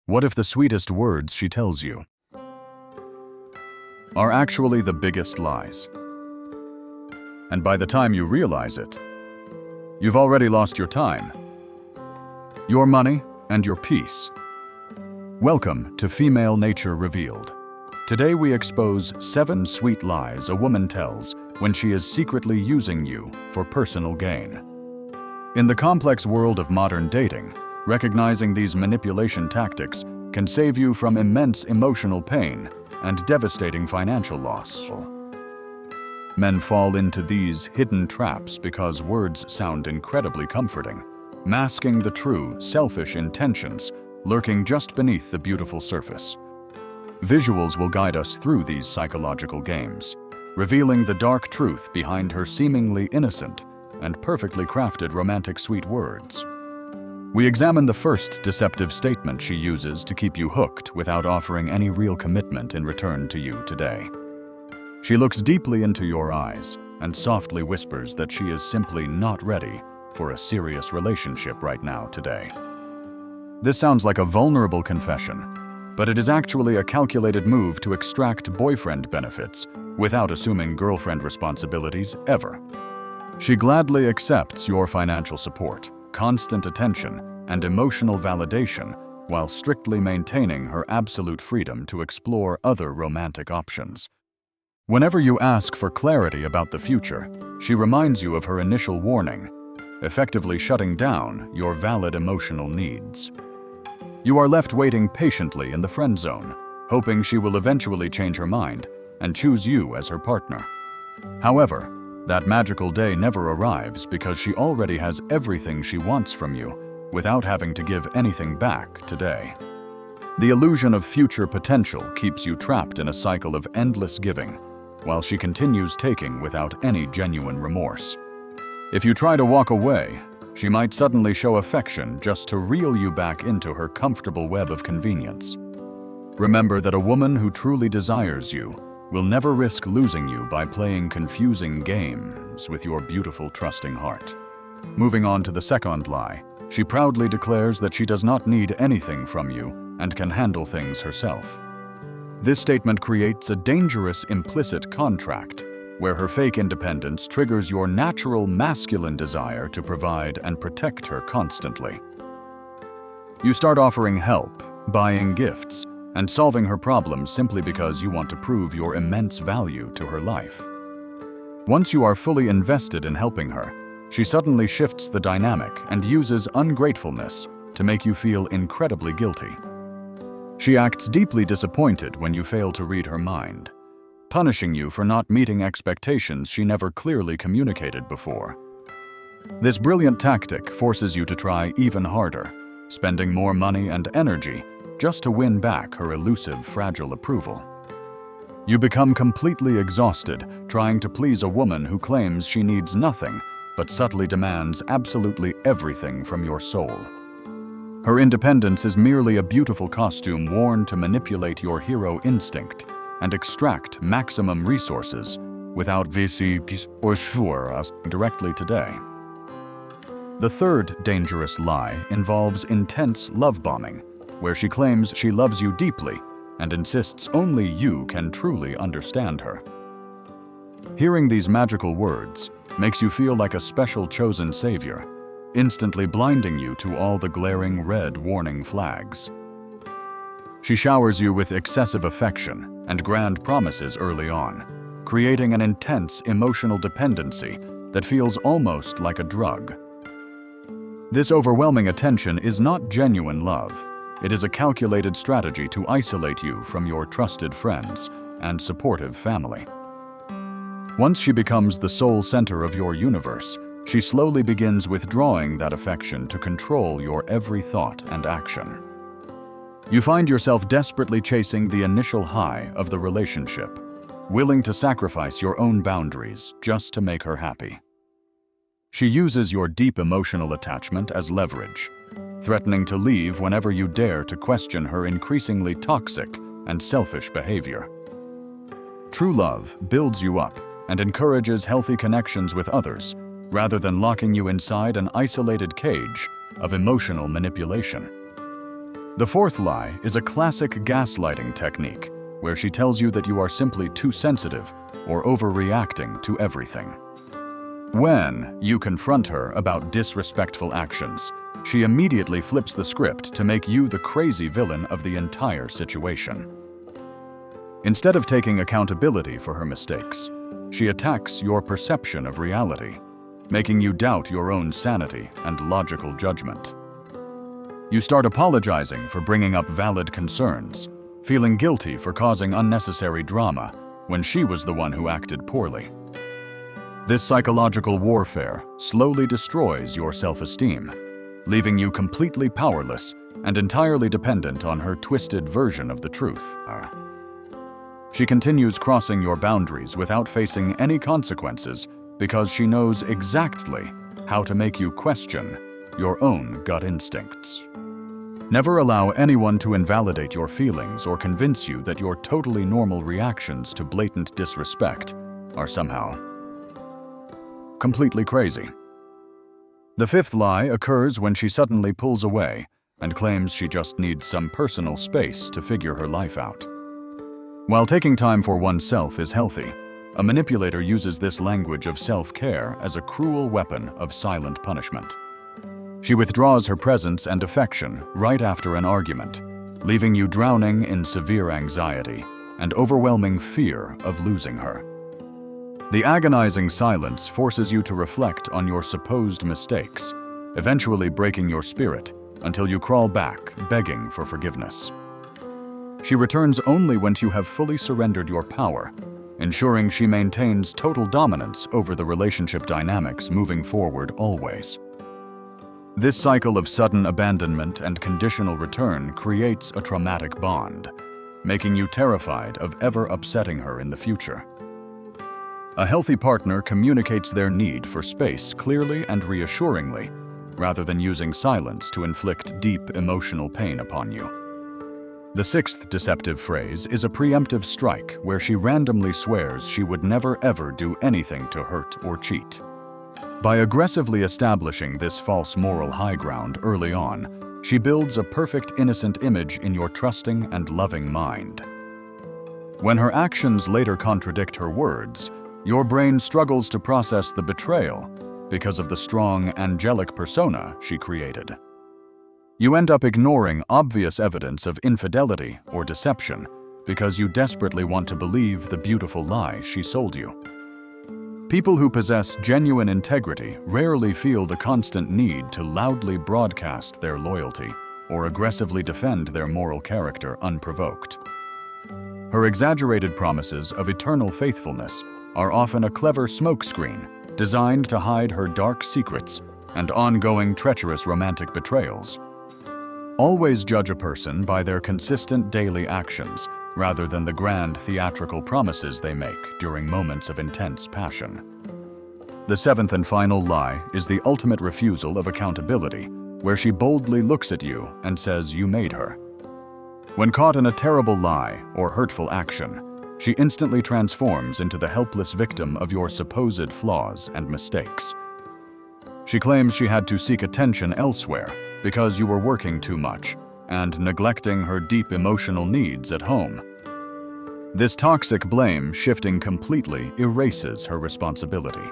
What if the sweetest words she tells you are actually the biggest lies? And by the time you realize it, you've already lost your time, your money, and your peace. Welcome to Female Nature Revealed. Today we expose 7 sweet lies a woman tells when she is secretly using you for personal gain. In the complex world of modern dating, recognizing these manipulation tactics can save you from immense emotional pain and devastating financial loss. Men fall into these hidden traps because words sound incredibly comforting, masking the true, selfish intentions lurking just beneath the beautiful surface. Visuals will guide us through these psychological games, revealing the dark truth behind her seemingly innocent and perfectly crafted romantic sweet words. We examine the first deceptive statement she uses to keep you hooked without offering any real commitment in return to you today. She looks deeply into your eyes and softly whispers that she is simply not ready for a serious relationship right now today. This sounds like a vulnerable confession, but it is actually a calculated move to extract boyfriend benefits without assuming girlfriend responsibilities ever. She gladly accepts your financial support, constant attention, and emotional validation while strictly maintaining her absolute freedom to explore other romantic options. Whenever you ask for clarity about the future, she reminds you of her initial warning, effectively shutting down your valid emotional needs. You are left waiting patiently in the friend zone, hoping she will eventually change her mind and choose you as her partner. However, that magical day never arrives because she already has everything she wants from you without having to give anything back today. The illusion of future potential keeps you trapped in a cycle of endless giving, while she continues taking without any genuine remorse. If you try to walk away, she might suddenly show affection just to reel you back into her comfortable web of convenience. Remember that a woman who truly desires you will never risk losing you by playing confusing games with your beautiful, trusting heart. Moving on to the second lie, she proudly declares that she does not need anything from you and can handle things herself. This statement creates a dangerous implicit contract where her fake independence triggers your natural masculine desire to provide and protect her constantly. You start offering help, buying gifts, and solving her problems simply because you want to prove your immense value to her life. Once you are fully invested in helping her, she suddenly shifts the dynamic and uses ungratefulness to make you feel incredibly guilty. She acts deeply disappointed when you fail to read her mind, punishing you for not meeting expectations she never clearly communicated before. This brilliant tactic forces you to try even harder, spending more money and energy just to win back her elusive, fragile approval. You become completely exhausted trying to please a woman who claims she needs nothing but subtly demands absolutely everything from your soul. Her independence is merely a beautiful costume worn to manipulate your hero instinct and extract maximum resources without VC or sure directly today. The third dangerous lie involves intense love bombing, where she claims she loves you deeply and insists only you can truly understand her. Hearing these magical words makes you feel like a special chosen savior, instantly blinding you to all the glaring red warning flags. She showers you with excessive affection and grand promises early on, creating an intense emotional dependency that feels almost like a drug. This overwhelming attention is not genuine love. It is a calculated strategy to isolate you from your trusted friends and supportive family. Once she becomes the sole center of your universe, she slowly begins withdrawing that affection to control your every thought and action. You find yourself desperately chasing the initial high of the relationship, willing to sacrifice your own boundaries just to make her happy. She uses your deep emotional attachment as leverage, threatening to leave whenever you dare to question her increasingly toxic and selfish behavior. True love builds you up and encourages healthy connections with others, rather than locking you inside an isolated cage of emotional manipulation. The fourth lie is a classic gaslighting technique where she tells you that you are simply too sensitive or overreacting to everything. When you confront her about disrespectful actions, she immediately flips the script to make you the crazy villain of the entire situation. Instead of taking accountability for her mistakes, she attacks your perception of reality, making you doubt your own sanity and logical judgment. You start apologizing for bringing up valid concerns, feeling guilty for causing unnecessary drama when she was the one who acted poorly. This psychological warfare slowly destroys your self-esteem, leaving you completely powerless and entirely dependent on her twisted version of the truth. She continues crossing your boundaries without facing any consequences because she knows exactly how to make you question your own gut instincts. Never allow anyone to invalidate your feelings or convince you that your totally normal reactions to blatant disrespect are somehow completely crazy. The fifth lie occurs when she suddenly pulls away and claims she just needs some personal space to figure her life out. While taking time for oneself is healthy, a manipulator uses this language of self-care as a cruel weapon of silent punishment. She withdraws her presence and affection right after an argument, leaving you drowning in severe anxiety and overwhelming fear of losing her. The agonizing silence forces you to reflect on your supposed mistakes, eventually breaking your spirit until you crawl back, begging for forgiveness. She returns only when you have fully surrendered your power, ensuring she maintains total dominance over the relationship dynamics moving forward always. This cycle of sudden abandonment and conditional return creates a traumatic bond, making you terrified of ever upsetting her in the future. A healthy partner communicates their need for space clearly and reassuringly, rather than using silence to inflict deep emotional pain upon you. The sixth deceptive phrase is a preemptive strike where she randomly swears she would never ever do anything to hurt or cheat. By aggressively establishing this false moral high ground early on, she builds a perfect innocent image in your trusting and loving mind. When her actions later contradict her words, your brain struggles to process the betrayal because of the strong, angelic persona she created. You end up ignoring obvious evidence of infidelity or deception because you desperately want to believe the beautiful lie she sold you. People who possess genuine integrity rarely feel the constant need to loudly broadcast their loyalty or aggressively defend their moral character unprovoked. Her exaggerated promises of eternal faithfulness are often a clever smokescreen designed to hide her dark secrets and ongoing treacherous romantic betrayals. Always judge a person by their consistent daily actions rather than the grand theatrical promises they make during moments of intense passion. The seventh and final lie is the ultimate refusal of accountability, where she boldly looks at you and says you made her. When caught in a terrible lie or hurtful action, she instantly transforms into the helpless victim of your supposed flaws and mistakes. She claims she had to seek attention elsewhere because you were working too much and neglecting her deep emotional needs at home. This toxic blame shifting completely erases her responsibility,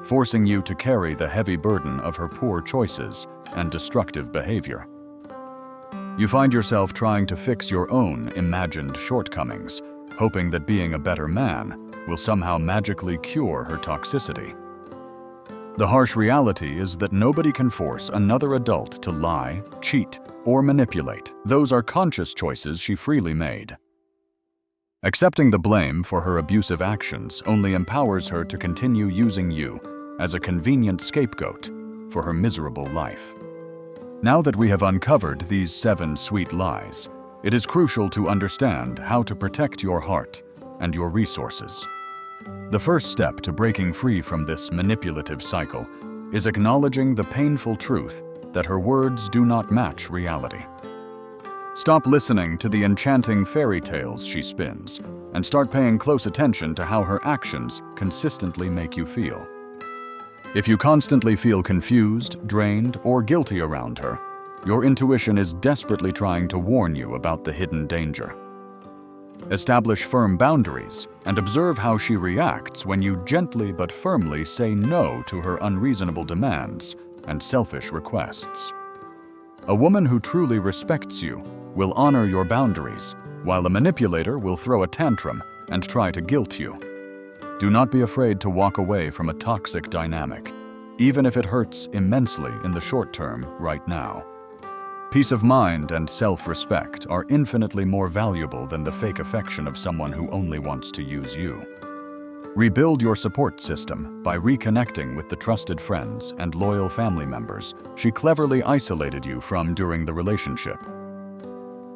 forcing you to carry the heavy burden of her poor choices and destructive behavior. You find yourself trying to fix your own imagined shortcomings, hoping that being a better man will somehow magically cure her toxicity. The harsh reality is that nobody can force another adult to lie, cheat, or manipulate. Those are conscious choices she freely made. Accepting the blame for her abusive actions only empowers her to continue using you as a convenient scapegoat for her miserable life. Now that we have uncovered these 7 sweet lies, it is crucial to understand how to protect your heart and your resources. The first step to breaking free from this manipulative cycle is acknowledging the painful truth that her words do not match reality. Stop listening to the enchanting fairy tales she spins and start paying close attention to how her actions consistently make you feel. If you constantly feel confused, drained, or guilty around her, Your intuition is desperately trying to warn you about the hidden danger. Establish firm boundaries and observe how she reacts when you gently but firmly say no to her unreasonable demands and selfish requests. A woman who truly respects you will honor your boundaries, while a manipulator will throw a tantrum and try to guilt you. Do not be afraid to walk away from a toxic dynamic, even if it hurts immensely in the short term right now. Peace of mind and self-respect are infinitely more valuable than the fake affection of someone who only wants to use you. Rebuild your support system by reconnecting with the trusted friends and loyal family members she cleverly isolated you from during the relationship.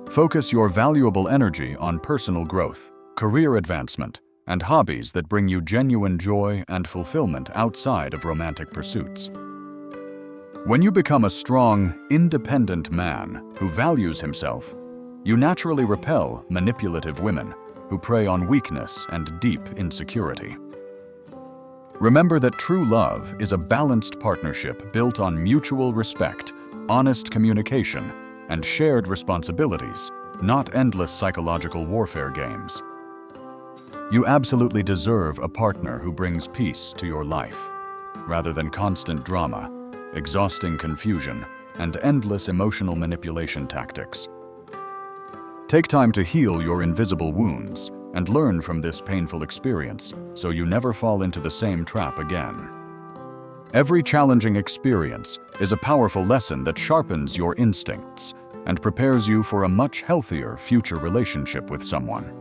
Focus your valuable energy on personal growth, career advancement, and hobbies that bring you genuine joy and fulfillment outside of romantic pursuits. When you become a strong, independent man who values himself, you naturally repel manipulative women who prey on weakness and deep insecurity. Remember that true love is a balanced partnership built on mutual respect, honest communication, and shared responsibilities, not endless psychological warfare games. You absolutely deserve a partner who brings peace to your life, rather than constant drama, exhausting confusion, and endless emotional manipulation tactics. Take time to heal your invisible wounds and learn from this painful experience so you never fall into the same trap again. Every challenging experience is a powerful lesson that sharpens your instincts and prepares you for a much healthier future relationship with someone.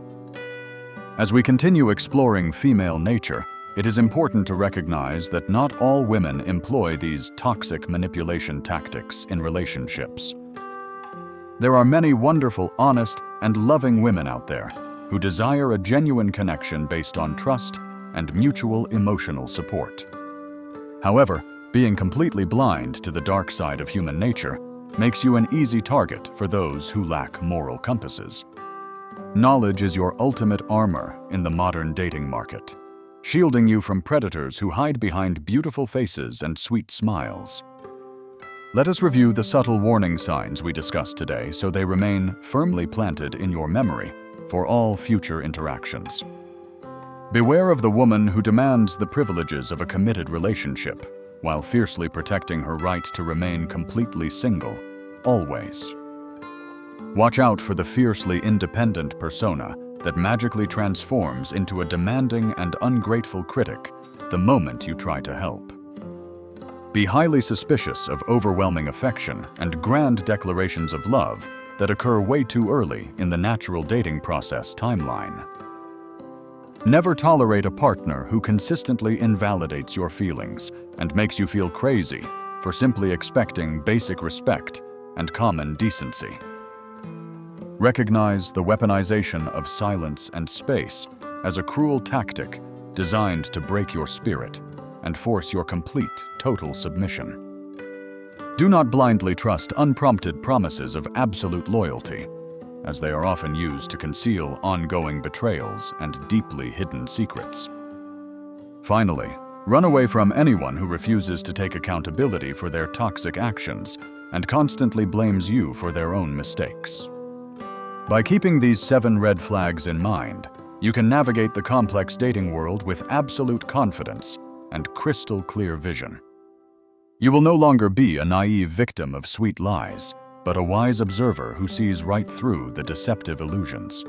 As we continue exploring female nature, it is important to recognize that not all women employ these toxic manipulation tactics in relationships. There are many wonderful, honest, and loving women out there who desire a genuine connection based on trust and mutual emotional support. However, being completely blind to the dark side of human nature makes you an easy target for those who lack moral compasses. Knowledge is your ultimate armor in the modern dating market, shielding you from predators who hide behind beautiful faces and sweet smiles. Let us review the subtle warning signs we discussed today so they remain firmly planted in your memory for all future interactions. Beware of the woman who demands the privileges of a committed relationship while fiercely protecting her right to remain completely single, always. Watch out for the fiercely independent persona that magically transforms into a demanding and ungrateful critic the moment you try to help. Be highly suspicious of overwhelming affection and grand declarations of love that occur way too early in the natural dating process timeline. Never tolerate a partner who consistently invalidates your feelings and makes you feel crazy for simply expecting basic respect and common decency. Recognize the weaponization of silence and space as a cruel tactic designed to break your spirit and force your complete, total submission. Do not blindly trust unprompted promises of absolute loyalty, as they are often used to conceal ongoing betrayals and deeply hidden secrets. Finally, run away from anyone who refuses to take accountability for their toxic actions and constantly blames you for their own mistakes. By keeping these 7 red flags in mind, you can navigate the complex dating world with absolute confidence and crystal clear vision. You will no longer be a naive victim of sweet lies, but a wise observer who sees right through the deceptive illusions.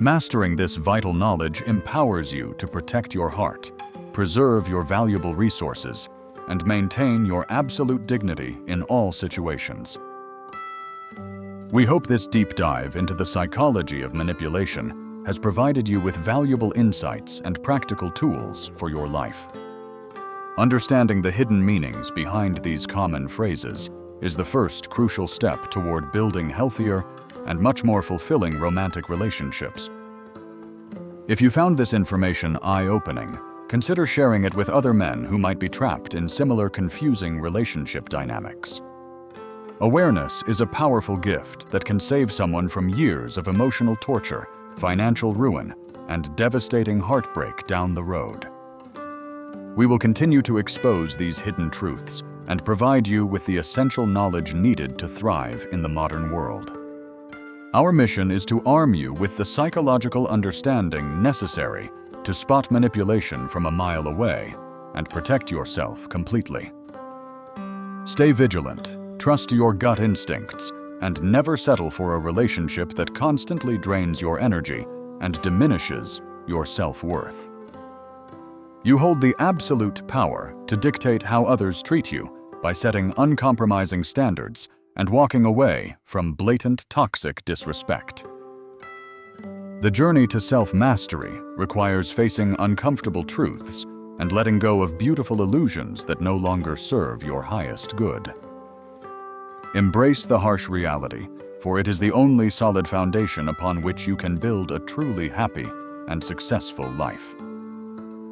Mastering this vital knowledge empowers you to protect your heart, preserve your valuable resources, and maintain your absolute dignity in all situations. We hope this deep dive into the psychology of manipulation has provided you with valuable insights and practical tools for your life. Understanding the hidden meanings behind these common phrases is the first crucial step toward building healthier and much more fulfilling romantic relationships. If you found this information eye-opening, consider sharing it with other men who might be trapped in similar confusing relationship dynamics. Awareness is a powerful gift that can save someone from years of emotional torture, financial ruin, and devastating heartbreak down the road. We will continue to expose these hidden truths and provide you with the essential knowledge needed to thrive in the modern world. Our mission is to arm you with the psychological understanding necessary to spot manipulation from a mile away and protect yourself completely. Stay vigilant, trust your gut instincts, and never settle for a relationship that constantly drains your energy and diminishes your self-worth. You hold the absolute power to dictate how others treat you by setting uncompromising standards and walking away from blatant toxic disrespect. The journey to self-mastery requires facing uncomfortable truths and letting go of beautiful illusions that no longer serve your highest good. Embrace the harsh reality, for it is the only solid foundation upon which you can build a truly happy and successful life.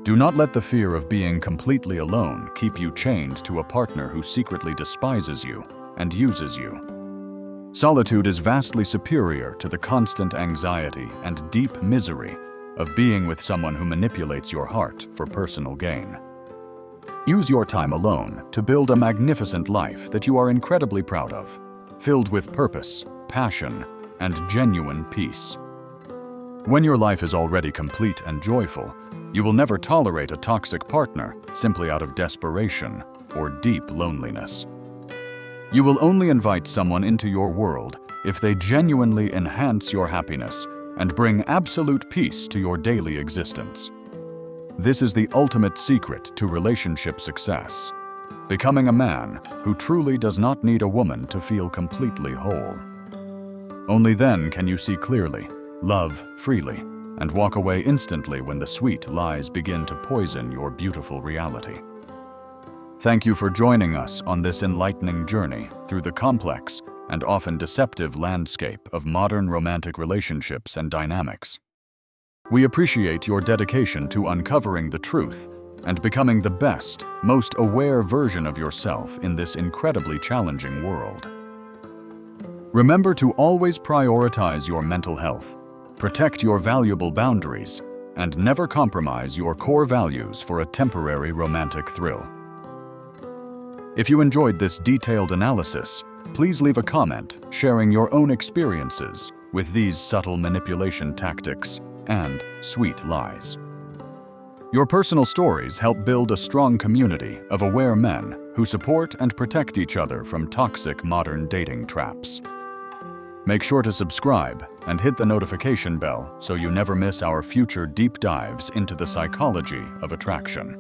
Do not let the fear of being completely alone keep you chained to a partner who secretly despises you and uses you. Solitude is vastly superior to the constant anxiety and deep misery of being with someone who manipulates your heart for personal gain. Use your time alone to build a magnificent life that you are incredibly proud of, filled with purpose, passion, and genuine peace. When your life is already complete and joyful, you will never tolerate a toxic partner simply out of desperation or deep loneliness. You will only invite someone into your world if they genuinely enhance your happiness and bring absolute peace to your daily existence. This is the ultimate secret to relationship success, becoming a man who truly does not need a woman to feel completely whole. Only then can you see clearly, love freely, and walk away instantly when the sweet lies begin to poison your beautiful reality. Thank you for joining us on this enlightening journey through the complex and often deceptive landscape of modern romantic relationships and dynamics. We appreciate your dedication to uncovering the truth and becoming the best, most aware version of yourself in this incredibly challenging world. Remember to always prioritize your mental health, protect your valuable boundaries, and never compromise your core values for a temporary romantic thrill. If you enjoyed this detailed analysis, please leave a comment sharing your own experiences with these subtle manipulation tactics and sweet lies. Your personal stories help build a strong community of aware men who support and protect each other from toxic modern dating traps. Make sure to subscribe and hit the notification bell so you never miss our future deep dives into the psychology of attraction.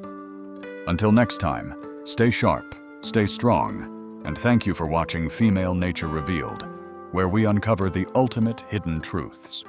Until next time, stay sharp, stay strong, and thank you for watching Female Nature Revealed, where we uncover the ultimate hidden truths.